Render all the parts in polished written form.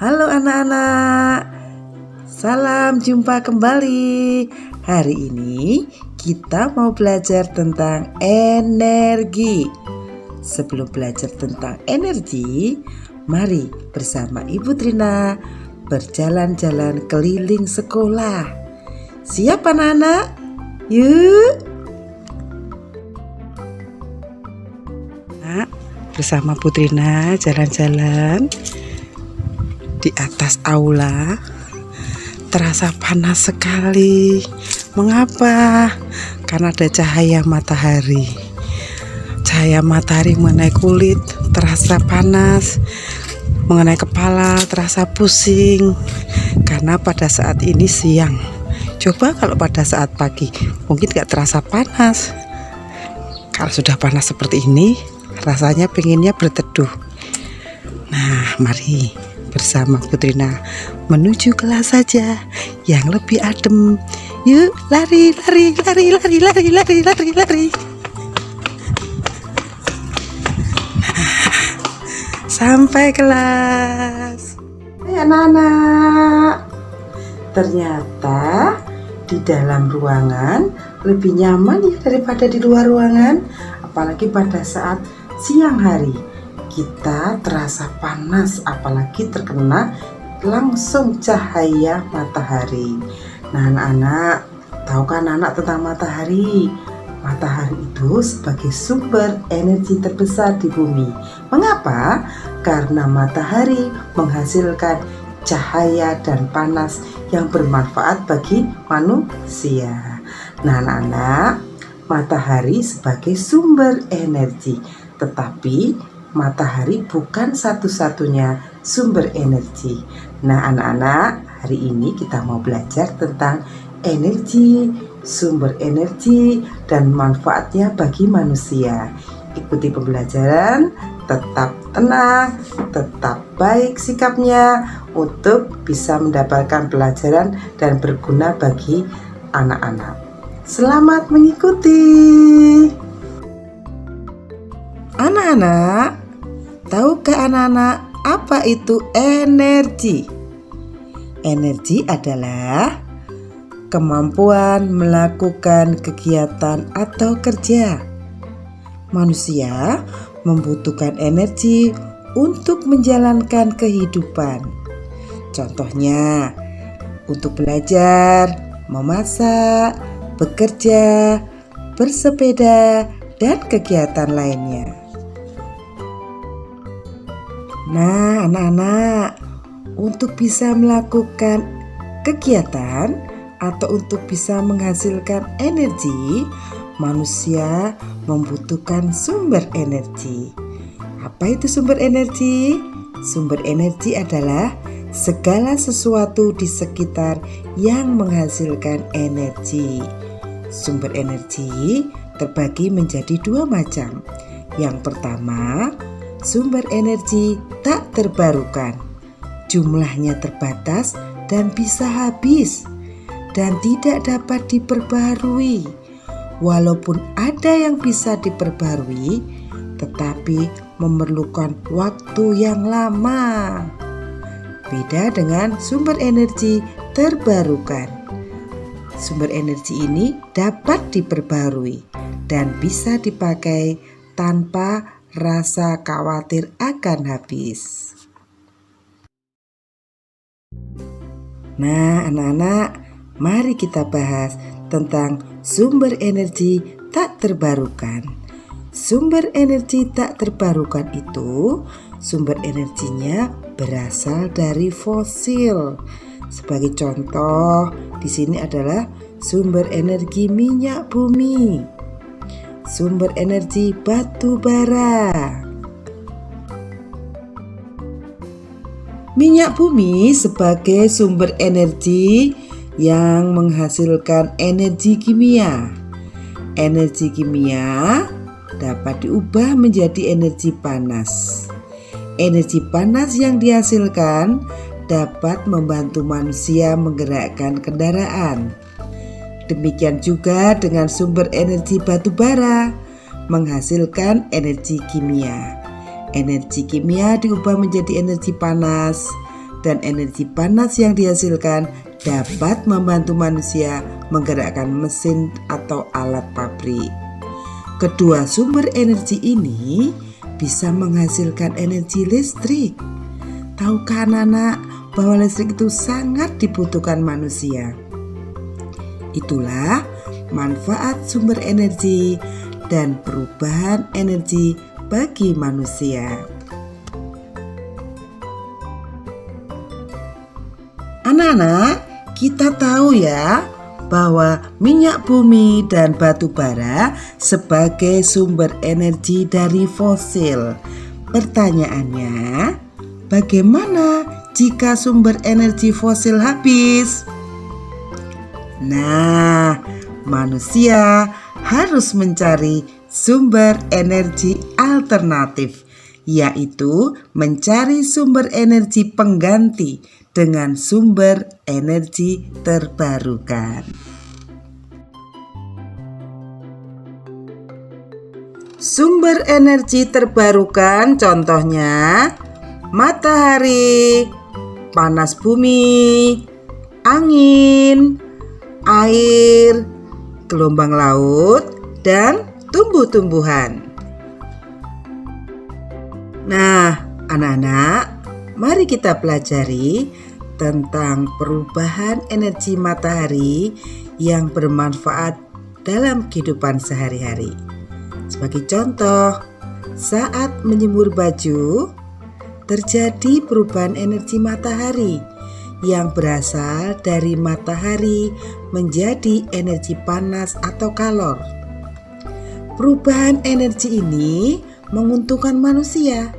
Halo anak-anak, salam jumpa kembali. Hari ini kita mau belajar tentang energi. Sebelum belajar tentang energi, mari bersama Ibu Trina berjalan-jalan keliling sekolah. Siap anak-anak? Yuk! Bersama Putrina jalan-jalan di atas aula. Terasa panas sekali. Mengapa? Karena ada cahaya matahari. Cahaya matahari mengenai kulit terasa panas, mengenai kepala terasa pusing. Karena pada saat ini siang. Coba kalau pada saat pagi mungkin gak terasa panas. Kalau sudah panas seperti ini, rasanya pengennya berteduh. Nah, mari bersama Putrina menuju kelas saja yang lebih adem. Yuk, lari. Sampai kelas. Hai anak-anak. Ternyata di dalam ruangan lebih nyaman ya daripada di luar ruangan, apalagi pada saat siang hari. Kita terasa panas apalagi terkena langsung cahaya matahari. Nah anak-anak, tahukah anak tentang matahari? Matahari itu sebagai sumber energi terbesar di bumi. Mengapa? Karena matahari menghasilkan cahaya dan panas yang bermanfaat bagi manusia. Nah anak-anak, matahari sebagai sumber energi, tetapi matahari bukan satu-satunya sumber energi. Nah anak-anak, hari ini kita mau belajar tentang energi, sumber energi, dan manfaatnya bagi manusia. Ikuti pembelajaran, tetap tenang, tetap baik sikapnya untuk bisa mendapatkan pelajaran dan berguna bagi anak-anak. Selamat mengikuti. Anak-anak, tahukah anak-anak apa itu energi? Energi adalah kemampuan melakukan kegiatan atau kerja. Manusia membutuhkan energi untuk menjalankan kehidupan. Contohnya, untuk belajar, memasak, bekerja, bersepeda, dan kegiatan lainnya. Nah, anak-anak, untuk bisa melakukan kegiatan atau untuk bisa menghasilkan energi, manusia membutuhkan sumber energi. Apa itu sumber energi? Sumber energi adalah segala sesuatu di sekitar yang menghasilkan energi. Sumber energi terbagi menjadi dua macam. Yang pertama, sumber energi tak terbarukan. Jumlahnya terbatas dan bisa habis dan tidak dapat diperbarui. Walaupun ada yang bisa diperbarui, tetapi memerlukan waktu yang lama. Beda dengan sumber energi terbarukan. Sumber energi ini dapat diperbarui dan bisa dipakai tanpa rasa khawatir akan habis. Nah, anak-anak, mari kita bahas tentang sumber energi tak terbarukan. Sumber energi tak terbarukan itu sumber energinya berasal dari fosil. Sebagai contoh, di sini adalah sumber energi minyak bumi, sumber energi batu bara. Minyak bumi sebagai sumber energi yang menghasilkan energi kimia. Energi kimia dapat diubah menjadi energi panas. Energi panas yang dihasilkan dapat membantu manusia menggerakkan kendaraan. Demikian juga dengan sumber energi batu bara, menghasilkan energi kimia. Energi kimia diubah menjadi energi panas dan energi panas yang dihasilkan dapat membantu manusia menggerakkan mesin atau alat pabrik. Kedua sumber energi ini bisa menghasilkan energi listrik. Tahukah anak-anak bahwa listrik itu sangat dibutuhkan manusia? Itulah manfaat sumber energi dan perubahan energi bagi manusia. Anak-anak, kita tahu ya bahwa minyak bumi dan batu bara sebagai sumber energi dari fosil. Pertanyaannya, bagaimana jika sumber energi fosil habis? Nah, manusia harus mencari sumber energi alternatif, yaitu mencari sumber energi pengganti dengan sumber energi terbarukan. Sumber energi terbarukan contohnya matahari, panas bumi, angin, air, gelombang laut, dan tumbuh-tumbuhan. Nah, anak-anak, mari kita pelajari tentang perubahan energi matahari yang bermanfaat dalam kehidupan sehari-hari. Sebagai contoh, saat menjemur baju, terjadi perubahan energi matahari yang berasal dari matahari menjadi energi panas atau kalor. Perubahan energi ini menguntungkan manusia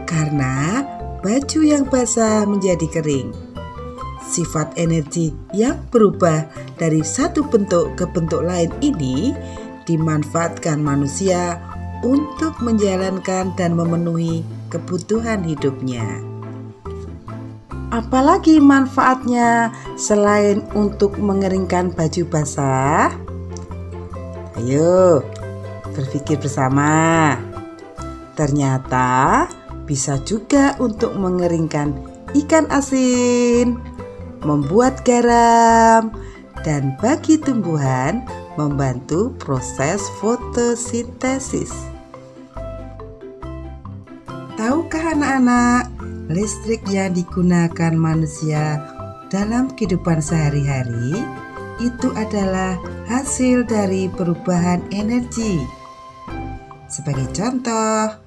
karena baju yang basah menjadi kering. Sifat energi yang berubah dari satu bentuk ke bentuk lain ini dimanfaatkan manusia untuk menjalankan dan memenuhi kebutuhan hidupnya. Apalagi manfaatnya selain untuk mengeringkan baju basah? Ayo, berpikir bersama. Ternyata bisa juga untuk mengeringkan ikan asin, membuat garam, dan bagi tumbuhan membantu proses fotosintesis. Tahukah anak-anak, listrik yang digunakan manusia dalam kehidupan sehari-hari itu adalah hasil dari perubahan energi. Sebagai contoh,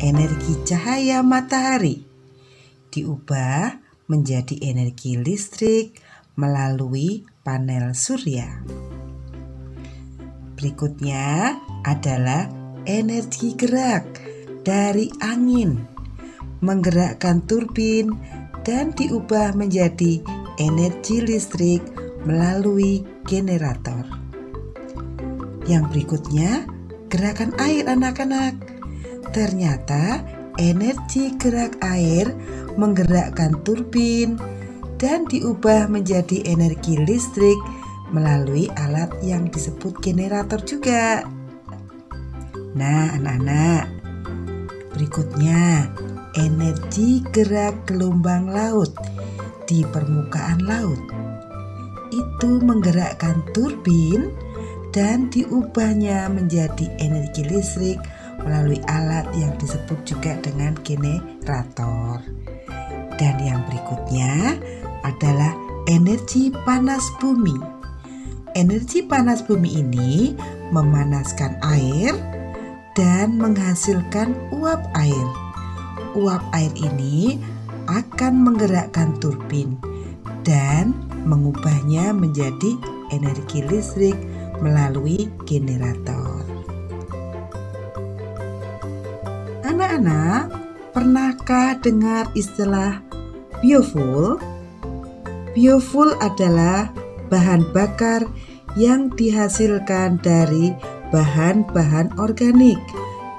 energi cahaya matahari diubah menjadi energi listrik melalui panel surya. Berikutnya adalah energi gerak dari angin, menggerakkan turbin dan diubah menjadi energi listrik melalui generator. Yang berikutnya, gerakan air anak-anak. Ternyata energi gerak air menggerakkan turbin dan diubah menjadi energi listrik melalui alat yang disebut generator juga. Nah, anak-anak, berikutnya energi gerak gelombang laut di permukaan laut. Itu menggerakkan turbin dan diubahnya menjadi energi listrik melalui alat yang disebut juga dengan generator. Dan yang berikutnya adalah energi panas bumi. Energi panas bumi ini memanaskan air dan menghasilkan uap air. Uap air ini akan menggerakkan turbin dan mengubahnya menjadi energi listrik melalui generator. Anak-anak, pernahkah dengar istilah biofuel? Biofuel adalah bahan bakar yang dihasilkan dari bahan-bahan organik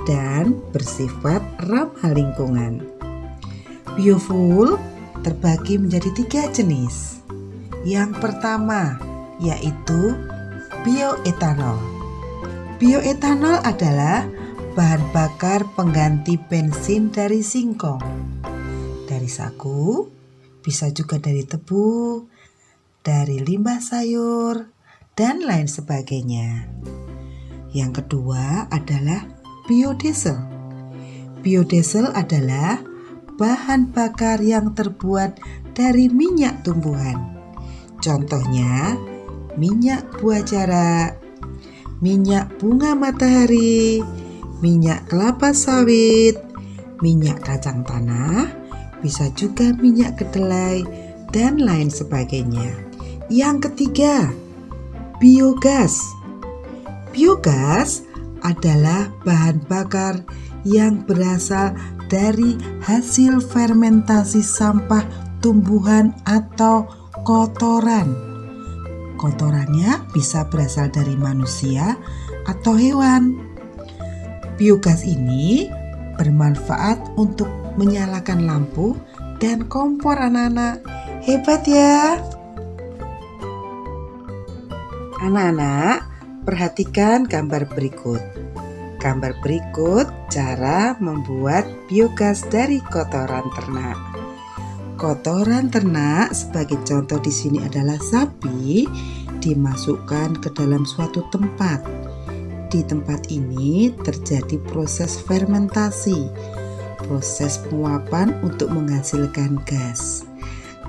dan bersifat ramah lingkungan. Biofuel terbagi menjadi 3 jenis. Yang pertama yaitu bioetanol. Bioetanol adalah bahan bakar pengganti bensin dari singkong, dari sagu, bisa juga dari tebu, dari limbah sayur, dan lain sebagainya. Yang kedua adalah biodiesel. Biodiesel adalah bahan bakar yang terbuat dari minyak tumbuhan. Contohnya, minyak buah jarak, minyak bunga matahari, minyak kelapa sawit, minyak kacang tanah, bisa juga minyak kedelai, dan lain sebagainya. Yang ketiga, biogas. Biogas adalah bahan bakar yang berasal dari hasil fermentasi sampah tumbuhan atau kotoran. Kotorannya bisa berasal dari manusia atau hewan. Biogas ini bermanfaat untuk menyalakan lampu dan kompor anak-anak. Hebat ya! Anak-anak, perhatikan gambar berikut. Gambar berikut cara membuat biogas dari kotoran ternak. Kotoran ternak sebagai contoh di sini adalah sapi dimasukkan ke dalam suatu tempat. Di tempat ini terjadi proses fermentasi, proses penguapan untuk menghasilkan gas.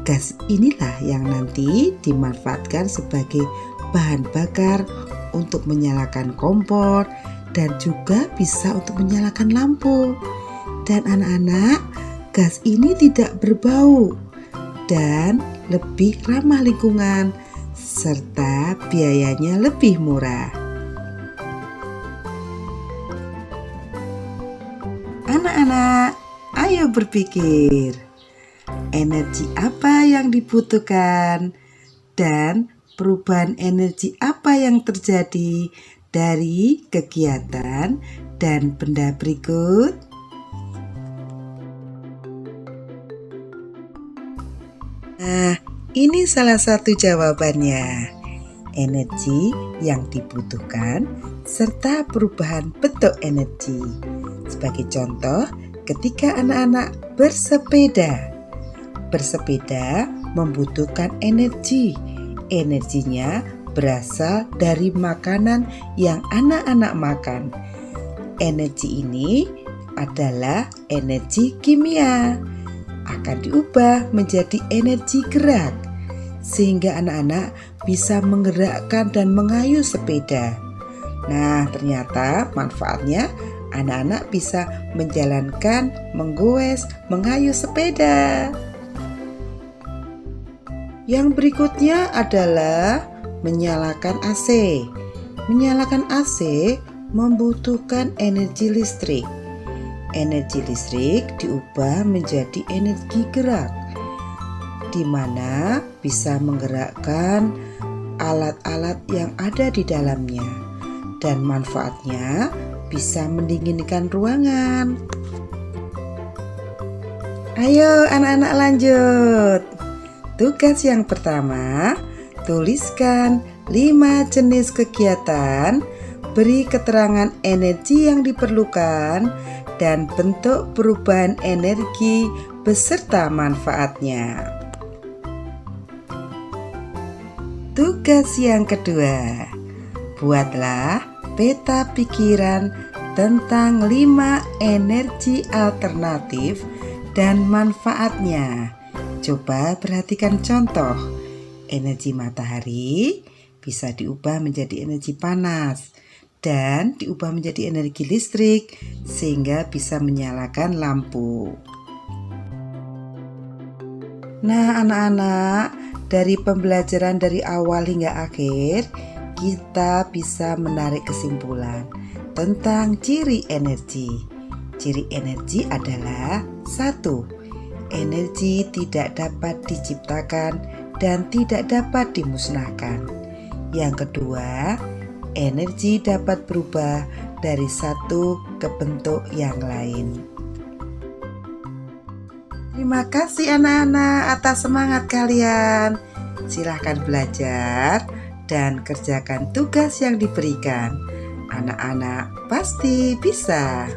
Gas inilah yang nanti dimanfaatkan sebagai bahan bakar untuk menyalakan kompor dan juga bisa untuk menyalakan lampu. Dan anak-anak, gas ini tidak berbau dan lebih ramah lingkungan serta biayanya lebih murah. Anak-anak, ayo berpikir, energi apa yang dibutuhkan dan perubahan energi apa yang terjadi dari kegiatan dan benda berikut? Nah, ini salah satu jawabannya. Energi yang dibutuhkan serta perubahan bentuk energi. Sebagai contoh, ketika anak-anak bersepeda. Bersepeda membutuhkan energi. Energinya berasal dari makanan yang anak-anak makan. Energi ini adalah energi kimia, akan diubah menjadi energi gerak, sehingga anak-anak bisa menggerakkan dan mengayuh sepeda. Nah, ternyata manfaatnya anak-anak bisa menjalankan, menggoes, mengayuh sepeda. Yang berikutnya adalah menyalakan AC. Menyalakan AC membutuhkan energi listrik. Energi listrik diubah menjadi energi gerak, di mana bisa menggerakkan alat-alat yang ada di dalamnya, dan manfaatnya bisa mendinginkan ruangan. Ayo anak-anak lanjut. Tugas yang pertama, tuliskan 5 jenis kegiatan, beri keterangan energi yang diperlukan, dan bentuk perubahan energi beserta manfaatnya. Tugas yang kedua, buatlah peta pikiran tentang 5 energi alternatif dan manfaatnya. Coba perhatikan contoh. Energi matahari bisa diubah menjadi energi panas dan diubah menjadi energi listrik sehingga bisa menyalakan lampu. Nah, anak-anak, dari pembelajaran dari awal hingga akhir, kita bisa menarik kesimpulan tentang ciri energi. Ciri energi adalah 1. Energi tidak dapat diciptakan dan tidak dapat dimusnahkan. Yang kedua, energi dapat berubah dari satu ke bentuk yang lain. Terima kasih anak-anak atas semangat kalian. Silahkan belajar dan kerjakan tugas yang diberikan. Anak-anak pasti bisa.